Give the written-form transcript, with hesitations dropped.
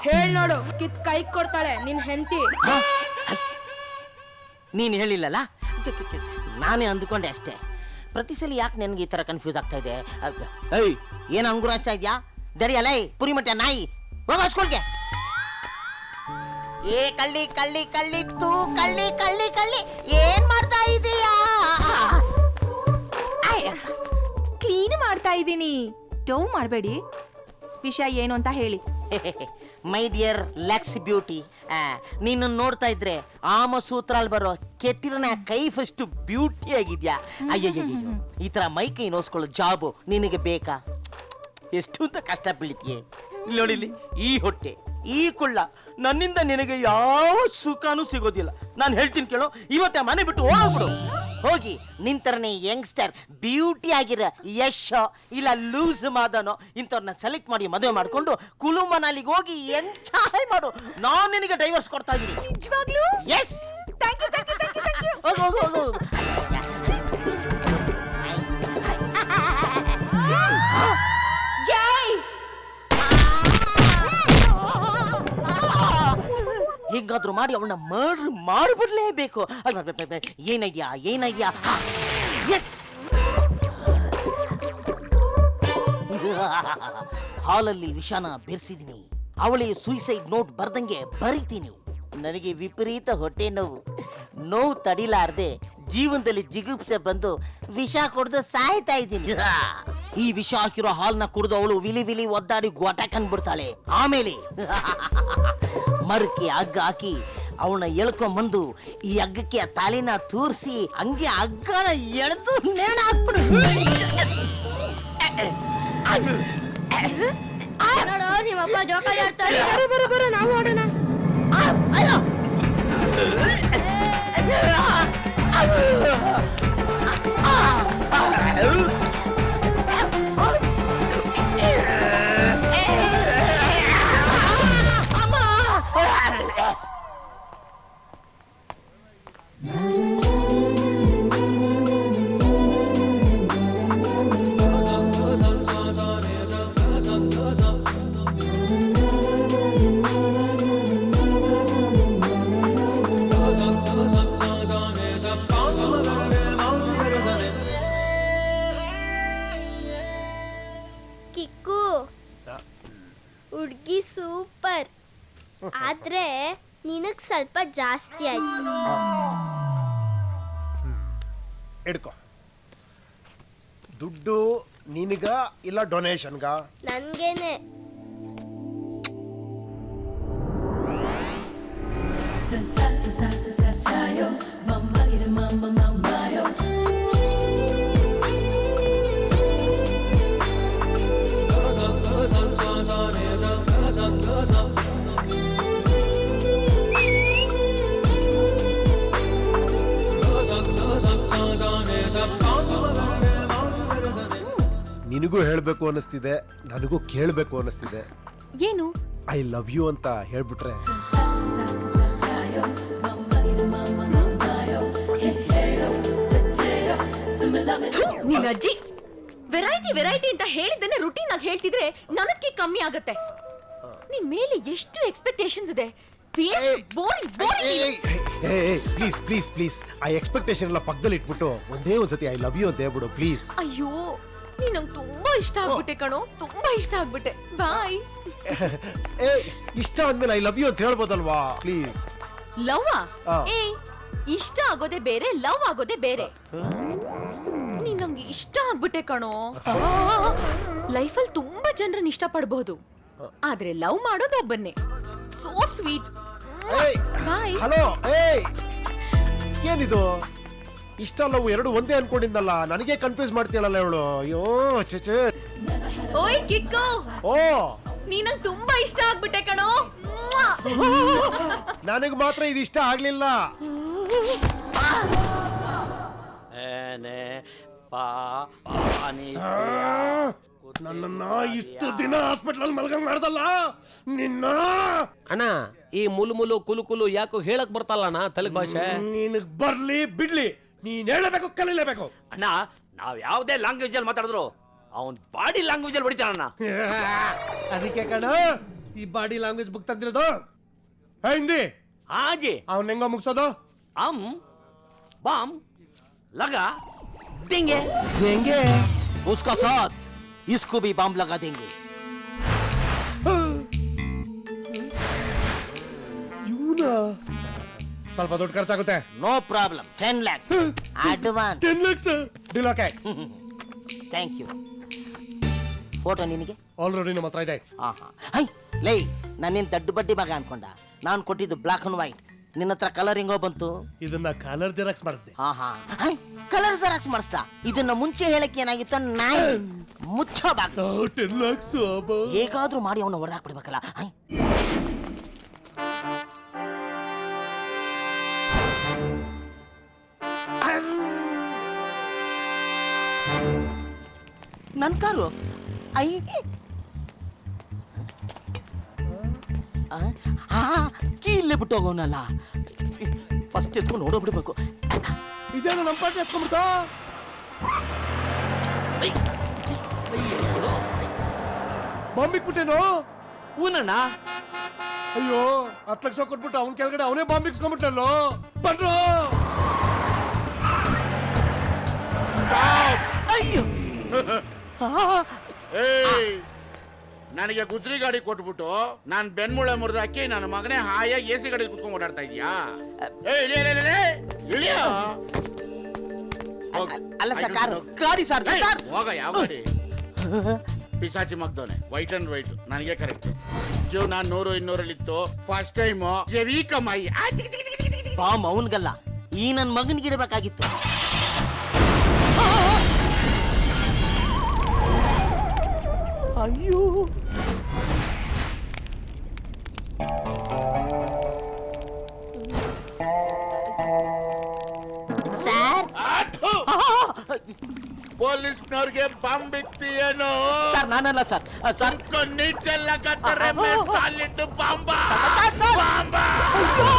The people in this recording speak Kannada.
ಹೇಳ್ ನೋಡು, ಕಿತ್ ಕೈ ಕೊಡ್ತಾಳೆ ನಿನ್ ಹೆಂಡತಿ. ನೀನು ಹೇಳಿಲ್ಲಲ್ಲ, ನಾನೇ ಅಂದ್ಕೊಂಡೆ ಅಷ್ಟೇ. ಪ್ರತಿ ಸಲ ಯಾಕೆ ನನಗೆ ಈ ಥರ ಕನ್ಫ್ಯೂಸ್ ಆಗ್ತಾ ಇದೆ? ಏಯ್, ಏನು ಅಂಗುರ ಹಚ್ತಾ ಇದೆಯಾ? ದರಿಯಲ್ಲ ಪುರಿ ಮಟ್ಟ ನಾಯಿ, ಹೋಗ ಹಸ್ಕೊಳ್ಗೆ. ಏ ಕಳ್ಳಿ ಕಳ್ಳಿ ಕಳ್ಳಿತ್ತು, ಕಳ್ಳಿ ಕಳ್ಳಿ ಕಳ್ಳಿ, ಏನ್ ಮಾಡ್ತಾ ಇದೀಯಾ? ಕ್ಲೀನ್ ಮಾಡ್ತಾ ಇದ್ದೀನಿ, ಡೌ ಮಾಡಬೇಡಿ. ವಿಷಯ ಏನು ಅಂತ ಹೇಳಿ. ಮೈ ಡಿಯರ್ ಲೆಕ್ಸ್ ಬ್ಯೂಟಿ, ನೀನು ನೋಡ್ತಾ ಇದ್ರೆ ಆಮಸೂತ್ರಾಲ್ ಬರೋ ಕೆತ್ತಿರನ ಕೈ ಫಸ್ಟ್ ಬ್ಯೂಟಿ ಆಗಿದ್ಯಾ. ಅಯ್ಯಯ್ಯ, ಈ ತರ ಮೈ ಕೈ ನೋಸ್ಕೊಳ್ಳೋ ಜಾಬು ನಿನಗೆ ಬೇಕಾ? ಎಷ್ಟು ಅಂತ ಕಷ್ಟ ಬೀಳ್ತೀಯ. ನೋಡಿಲಿ, ಈ ಹೊಟ್ಟೆ, ಈ ಕುಳ್ಳ, ನನ್ನಿಂದ ನಿನಗೆ ಯಾವ ಸುಖನೂ ಸಿಗೋದಿಲ್ಲ. ನಾನು ಹೇಳ್ತೀನಿ ಕೇಳೋ, ಇವತ್ತೇ ಮನೆ ಬಿಟ್ಟು ಹೋಗ್ಬಿಡು. ಹೋಗಿ ನಿಂತರನೇ ಯಂಗ್ಸ್ಟರ್ ಬ್ಯೂಟಿ ಆಗಿರೋ ಯಶ್ ಇಲ್ಲ ಲೂಸ್ ಮಾದನೋ ಇಂಥವ್ರನ್ನ ಸೆಲೆಕ್ಟ್ ಮಾಡಿ ಮದುವೆ ಮಾಡ್ಕೊಂಡು ಕುಲು ಮನಾಲಿಗೆ ಹೋಗಿ ಎಂಜಾಯ್ ಮಾಡು. ನಾನು ನಿನಗೆ ಡೈವರ್ಸ್ ಕೊಡ್ತಾ ಇದ್ದೀನಿ. ನಿಜವಾಗ್ಲೂ? Yes. Thank you thank you thank you thank you. ಹೋಗು ಹೋಗು ಹೋಗು. ಜೈ. ಹೇಗಾದ್ರೂ ಮಾಡಿ ಅವಳನ್ನ ಮರ್ಡರ್ ಮಾಡಿಬಿಡ್ಲೇಬೇಕು. ಏನಯ್ಯ ಏನಯ್ಯ? ಎಸ್, ಹಾಲಲ್ಲಿ ವಿಷಾನ ಬೆರೆಸಿದ್ದೀನಿ. ಅವಳೇ ಸೂಸೈಡ್ ನೋಟ್ ಬರ್ದಂಗೆ ಬರೀತೀನಿ. ನನಗೆ ವಿಪರೀತ ಹೊಟ್ಟೆ ನೋವು ತಡಿಲಾರ್ದೆ ಜೀವನದಲ್ಲಿ ಜಿಗುಪ್ಸೆ ಬಂದು ವಿಷ ಕುಡ್ದು ಸಾಯ್ತಾ ಇದ್ದೀನಿ. ಈ ವಿಷ ಹಾಕಿರೋ ಹಾಲ್ನ ಕುಡ್ದು ಅವಳು ವಿಲಿ ವಿಲಿ ಒದ್ದಾಡಿ ಗೋಟ ಕಂಡ್ಬಿಡ್ತಾಳೆ. ಆಮೇಲೆ ಮರಕ್ಕೆ ಹಗ್ಗ ಹಾಕಿ ಅವಳನ್ನ ಎಳ್ಕೊಂಬಂದು ಈ ಹಗ್ಗಕ್ಕೆ ಆ ತಾಲಿನ ತೂರಿಸಿ ಹಂಗೆ ಹಗ್ಗನ ಎಳೆದು ನೇಣ ಹಾಕ್ಬಿಡು. ನಿಮ್ಮಪ್ಪ ಜೋಕಾಲಿ ಆಡ್ತಾರೆ. ಬರ ನಾವು ಆಡೋಣ. ಕಿಕ್ಕು, ಹುಡ್ಗಿ ಸೂಪರ್, ಆದ್ರೆ ನಿನಗ್ ಸ್ವಲ್ಪ ಜಾಸ್ತಿ ಆಯ್ತು. ಹಿಡ್ಕೊ. ದುಡ್ಡು ನಿನಗ ಇಲ್ಲ ಡೊನೇಷನ್ಗ? ನನ್ಗೇನೆ. ನಿನಗೂ ಹೇಳ್ಬೇಕು ಅನ್ನಿಸ್ತಿದೆ, ನನಗೂ ಕೇಳಬೇಕು ಅನ್ನಿಸ್ತಿದೆ. ಏನು? ಐ ಲವ್ ಯು ಅಂತ ಹೇಳ್ಬಿಟ್ರೆ. ನಿನ್ನ ಅಜ್ಜಿ ವೆರೈಟಿ ವೆರೈಟಿ ಅಂತ ಹೇಳಿದ್ದನ್ನೇ ರುಟೀನ್ ಆಗಿ ಹೇಳ್ತಿದ್ರೆ ನನಗೆ ಕಮ್ಮಿ ಆಗತ್ತೆ. ನಿನ್ ಮೇಲೆ ಎಷ್ಟು ಎಕ್ಸ್ಪೆಕ್ಟೇಷನ್ಸ್ ಇದೆ. ಪ್ಲೀಸ್ ಪ್ಲೀಸ್ ಪ್ಲೀಸ್, ಆ ಎಕ್ಸ್ಪೆಕ್ಟೇಷನ್ ಎಲ್ಲ ಪಕ್ಕದಲ್ಲಿ ಇಟ್ಬಿಟ್ಟು ಒಂದೇ ಒಂದ್ಸತಿ ಐ ಲವ್ ಯು ಅಂತ ಹೇಳ್ಬಿಡು ಪ್ಲೀಸ್. ಅಯ್ಯೋ, ನೀನ್ ನಂಗೆ ತುಂಬಾ ಇಷ್ಟ ಆಗ್ಬಿಟ್ಟೆ ಕಣೋ, ತುಂಬಾ ಇಷ್ಟ ಆಗ್ಬಿಟ್ಟೆ. ಬಾಯ್. ಇಷ್ಟ ಆದ್ಮೇಲೆ ಐ ಲವ್ ಯು ಅಂತ ಹೇಳ್ಬೋದಲ್ವಾ ಪ್ಲೀಸ್? ಲವ್ ಇಷ್ಟ ಆಗೋದೇ ಬೇರೆ, ಲವ್ ಆಗೋದೇ ಬೇರೆ. ನೀನ್ ನಂಗೆ ಇಷ್ಟ ಆಗ್ಬಿಟ್ಟೆ ಕಣೋ. ಲೈಫಲ್ಲಿ ತುಂಬಾ ಜನರನ್ನ ಇಷ್ಟ ಪಡಬಹುದು, ಆದ್ರೆ ಲವ್ ಮಾಡೋದು ಒಬ್ಬನ್ನೇ. So sweet. ಬಾಯ್. ಹಲೋ, ಏನಿದು? ಇಷ್ಟ ಲವ್ ಎರಡು ಒಂದೇ ಅನ್ಕೊಂಡಿದ್ದಲ್ಲ, ನನಗೆ ಕನ್ಫ್ಯೂಸ್ ಮಾಡ್ತೀಳಲ್ಲ ಇವಳು. ಅಯ್ಯೋ ಚೇಚೆ. ಓಯ್ ಕಿಕ್ಕು, ಓ ನೀನಂಗ್ ತುಂಬಾ ಇಷ್ಟ ಆಗ್ಬಿಟ್ಟೆ ಕಣೋ. ನನಗ್ ಮಾತ್ರ ಇದು ಇಷ್ಟ ಆಗ್ಲಿಲ್ಲ. ನನ್ನನ್ನ ಇಷ್ಟು ದಿನ ಹಾಸ್ಪಿಟಲ್ ಮಲ್ಗಂಗ್ ಮಾಡ್ದಲ್ಲ ನಿನ್ನ. ಅಣ್ಣ, ಈ ಮುಲು ಕುಲು ಕುಲು ಯಾಕೋ ಹೇಳಕ್ ಬರ್ತಲ್ಲ ತೆಲುಗು ಭಾಷೆ. ನಿನಗ್ ಬರ್ಲಿ ಬಿಡ್ಲಿ, ನೀನ್ ಹೇಳಬೇಕು, ಕಲೀಲೇಬೇಕು. ಅಣ್ಣ, ನಾವ್ ಯಾವ್ದೇ ಲ್ಯಾಂಗ್ವೇಜ್ ಅಲ್ಲಿ ಮಾತಾಡಿದ್ರು ಅವನ್ ಬಾಡಿ ಲ್ಯಾಂಗ್ವೇಜ್ ಅಲ್ಲಿ ಹೊಡಿತಾನಣ್ಣ. ಅದಕ್ಕೆ ಕಣ ಈ ಬಾಡಿ ಲ್ಯಾಂಗ್ವೇಜ್ ಬುಕ್ ತಂದಿರೋದು ಹಿಂದಿ हाँ जी ಅವ್ನ ಹೆಂಗೋ ಮುಗಿಸೋದು हम बम लगा देंगे ಹೆಂಗೆ उसका साथ इसको भी बम लगा देंगे. ಇವನ ಸ್ವಲ್ಪ ದುಡ್ಡು ಖರ್ಚಾಗುತ್ತೆ No problem. 10 lakhs. Advance. 10 lakhs deal okay Thank you. Photo ನಿನಗೆ? ಆಲ್ರೆಡಿ ನಮ್ಮ ಹತ್ರ ಇದೆ ಆಹಾ. ಹೈ ಲೇ ನಾನೇನ್ ದಡ್ಡ ಬಡ್ಡಿ ಮಗ ಅನ್ಕೊಂಡ. ನಾನು ಕೊಟ್ಟಿದ್ದು ಬ್ಲಾಕ್ ಅಂಡ್ ವೈಟ್. ನಿನ್ನ ಹತ್ರ ಕಲರ್ ಹೆಂಗೋ ಬಂತು? ಇದನ್ನ ಕಲರ್ ಜೆರಾಕ್ಸ್ ಮಾಡಿಸ್ದೆ ಆಹಾ. ಹೈ ಕಲರ್ ಜೆರಾಕ್ಸ್ ಮಾಡಿಸ್ತಾ? ಇದನ್ನ ಮುಂಚೆ ಹೇಳಕ್ಕೆ ಏನಾಗಿತ್ತು? ನಾಯಿ ಮುಚ್ಚೋಬಾಗ 10 lakhs ಹೇಗಾದ್ರೂ ಮಾಡಿ ಅವನ್ನ ಹೊಡೆದಾಕ್ಬಿಡ್ಬೇಕಲ್ಲ. ಹೈ ನನ್ ಕಾರು ಐ ಕೀ ಇಲ್ಲೇ ಬಿಟ್ಟು ಹೋಗೋನಲ್ಲ. ಫಸ್ಟ್ ಎತ್ಕೊಂಡು ನೋಡೋಗ್ಬಿಡ್ಬೇಕು. ಇದೇನು ನಮ್ಮ ಪಾರ್ಟಿ ಎತ್ಕೊಂಡ್ಬಿಡ್ತಾ ಬಾಂಬ್ ಇಕ್ಬಿಟ್ಟೇನು ಊನಣ್ಣ ಅಯ್ಯೋ 10 ಲಕ್ಷ ಕೊಟ್ಬಿಟ್ಟು ಅವ್ನ ಕೆಳಗಡೆ ಅವನೇ ಬಾಂಬ್ ಇಕ್ಸ್ಕೊಂಡ್ಬಿಟ್ಟಲ್ಲೋ ಬಂದ್ರು ಅಯ್ಯೋ ಏಯ್ ನನಗೆ ಗುಜ್ರಿ ಗಾಡಿ ಕೊಟ್ಬಿಟ್ಟು ನಾನು ಬೆನ್ಮೂಳೆ ಮುರಿದಾಕಿ ನನ್ನ ಮಗನೇ ಹಾಯಾಗಿ ಎ ಸಿ ಗಾಡಿ ಕುತ್ಕೊಂಡು ಓಡಾಡ್ತಾ ಇದೀಯಾ ಇಳಿಯ ಅಲ್ಲ ಸರ್ ಕಾರು ಗಾಡಿ ಸರ್ ಹೋಗ ಯಾವ ಗಾಡಿ ಪಿಸಾಚಿ ಮಗ್ದವನೆ ವೈಟ್ ಅಂಡ್ ವೈಟ್ ನನಗೆ ಕರೆಕ್ಟ್ ಜೀವನ 100-200 ಇತ್ತು ಫಸ್ಟ್ ಟೈಮ್ ಹೆವಿ ಕಮಾಯಿ ಬಾಂಬ್ ಅವನ್ಗಲ್ಲ ಈ ನನ್ ಮಗನಿಗೆ ಇಡಬೇಕಾಗಿತ್ತು. ಅಯ್ಯೋ ಸರ್ ಪೊಲೀಸ್ನವ್ರಿಗೆ ಬಾಂಬ್ ಇಕ್ತಿಯೇನೋ ಸರ್ ನಾನಲ್ಲ ಸರ್ ಸರ್ ನೀಚೆಲ್ಲ ಕತ್ತರೆ ಸಾಲಿಟ್ಟು ಬಾಂಬ ಬಾಂಬ ಅಯ್ಯೋ